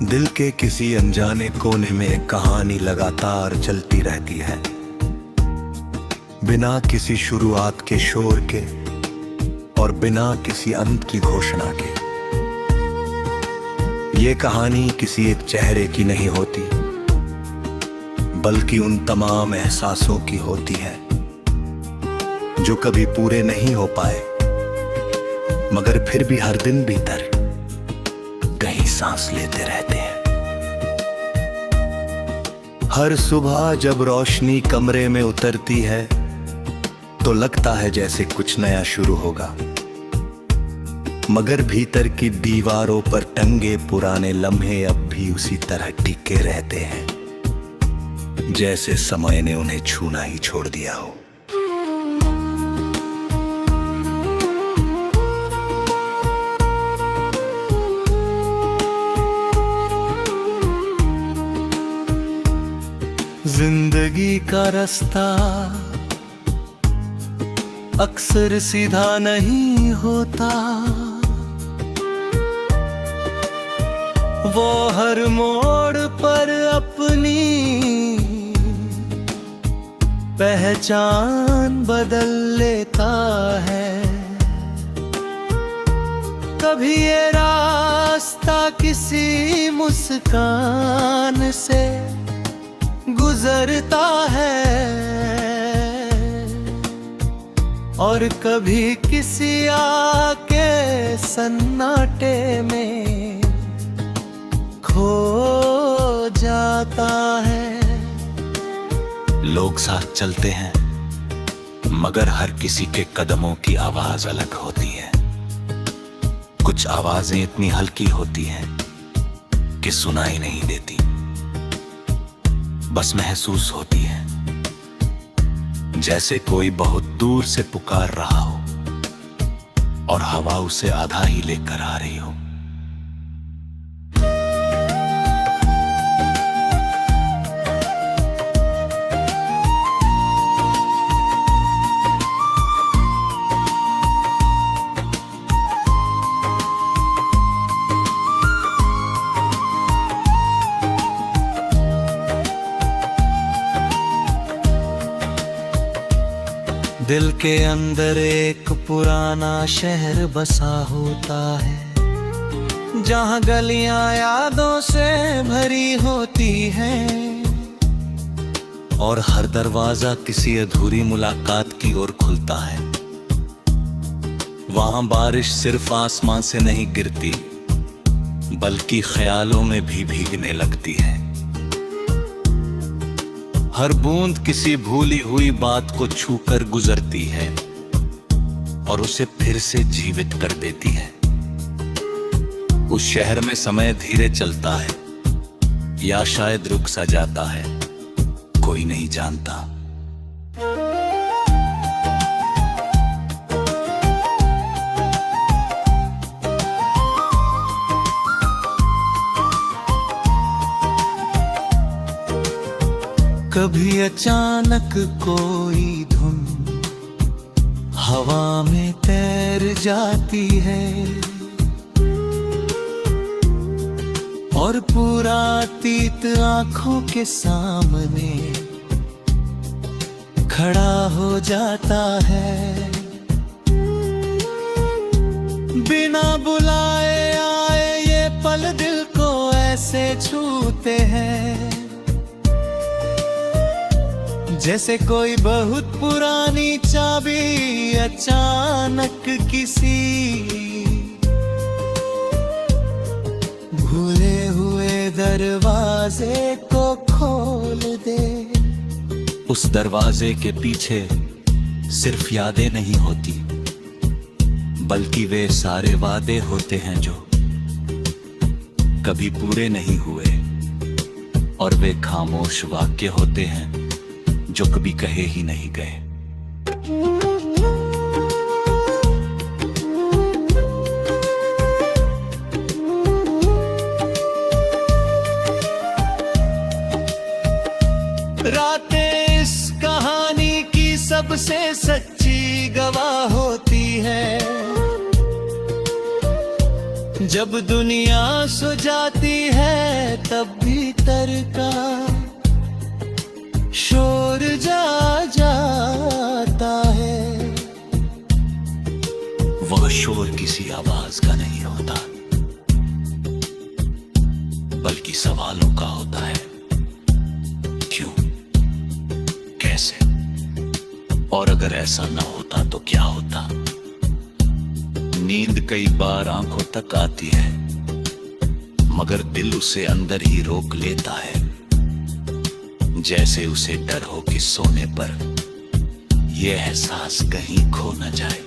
दिल के किसी अनजाने कोने में एक कहानी लगातार चलती रहती है, बिना किसी शुरुआत के शोर के और बिना किसी अंत की घोषणा के। ये कहानी किसी एक चेहरे की नहीं होती, बल्कि उन तमाम एहसासों की होती है जो कभी पूरे नहीं हो पाए, मगर फिर भी हर दिन भीतर कहीं सांस लेते रहते हैं। हर सुबह जब रोशनी कमरे में उतरती है तो लगता है जैसे कुछ नया शुरू होगा, मगर भीतर की दीवारों पर टंगे पुराने लम्हे अब भी उसी तरह टिके रहते हैं, जैसे समय ने उन्हें छूना ही छोड़ दिया हो। जिंदगी का रास्ता अक्सर सीधा नहीं होता, वो हर मोड़ पर अपनी पहचान बदल लेता है। कभी ये रास्ता किसी मुस्कान से गुजरता है और कभी किसी आके सन्नाटे में खो जाता है। लोग साथ चलते हैं, मगर हर किसी के कदमों की आवाज अलग होती है। कुछ आवाजें इतनी हल्की होती हैं कि सुनाई नहीं देती, बस महसूस होती है, जैसे कोई बहुत दूर से पुकार रहा हो और हवा उसे आधा ही लेकर आ रही हो। दिल के अंदर एक पुराना शहर बसा होता है, जहां गलियां यादों से भरी होती हैं और हर दरवाजा किसी अधूरी मुलाकात की ओर खुलता है। वहां बारिश सिर्फ आसमान से नहीं गिरती, बल्कि ख्यालों में भी भीगने लगती है। हर बूंद किसी भूली हुई बात को छूकर गुजरती है और उसे फिर से जीवित कर देती है। उस शहर में समय धीरे चलता है या शायद रुक सा जाता है, कोई नहीं जानता। कभी अचानक कोई धुन हवा में तैर जाती है और पूरा अतीत आंखों के सामने खड़ा हो जाता है। बिना बुलाए आए ये पल दिल को ऐसे छूते हैं, जैसे कोई बहुत पुरानी चाबी अचानक किसी भूले हुए दरवाजे को खोल दे। उस दरवाजे के पीछे सिर्फ यादें नहीं होती, बल्कि वे सारे वादे होते हैं जो कभी पूरे नहीं हुए, और वे खामोश वाक्य होते हैं जो कभी कहे ही नहीं गए। रातें इस कहानी की सबसे सच्ची गवाह होती है। जब दुनिया सो जाती है तब भीतर का शोर जाता है। वह शोर किसी आवाज का नहीं होता, बल्कि सवालों का होता है। क्यों, कैसे, और अगर ऐसा ना होता तो क्या होता? नींद कई बार आंखों तक आती है, मगर दिल उसे अंदर ही रोक लेता है, जैसे उसे डर हो कि सोने पर यह एहसास कहीं खो न जाए।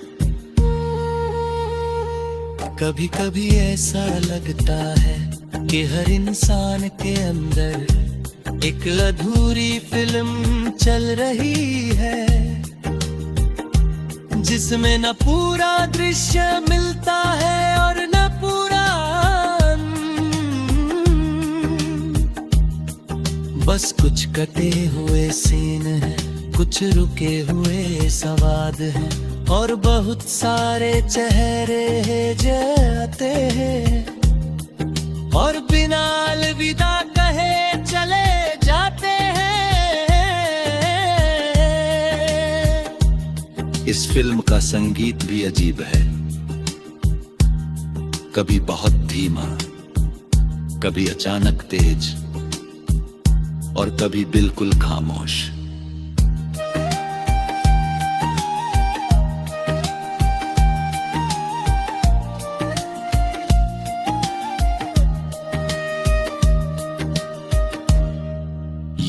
कभी कभी ऐसा लगता है कि हर इंसान के अंदर एक अधूरी फिल्म चल रही है, जिसमें न पूरा दृश्य मिलता है और न पूरा बस कुछ कटे हुए सीन हैं, कुछ रुके हुए संवाद हैं, और बहुत सारे चेहरे जाते हैं और बिना अलविदा कहे चले जाते हैं। इस फिल्म का संगीत भी अजीब है, कभी बहुत धीमा, कभी अचानक तेज, और कभी बिल्कुल खामोश।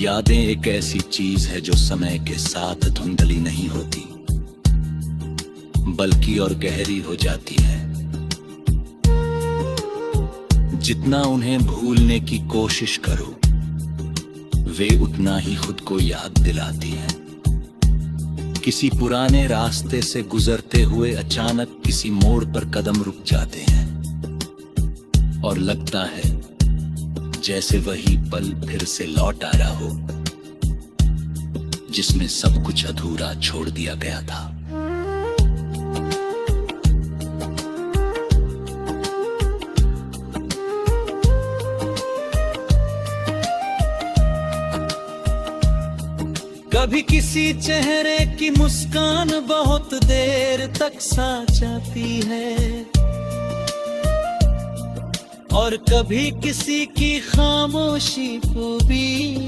यादें एक ऐसी चीज है जो समय के साथ धुंधली नहीं होती, बल्कि और गहरी हो जाती है। जितना उन्हें भूलने की कोशिश करो, वे उतना ही खुद को याद दिलाती हैं। किसी पुराने रास्ते से गुजरते हुए अचानक किसी मोड़ पर कदम रुक जाते हैं और लगता है जैसे वही पल फिर से लौट आ रहा हो, जिसमें सब कुछ अधूरा छोड़ दिया गया था। कभी किसी चेहरे की मुस्कान बहुत देर तक साथ जाती है, और कभी किसी की खामोशी को भी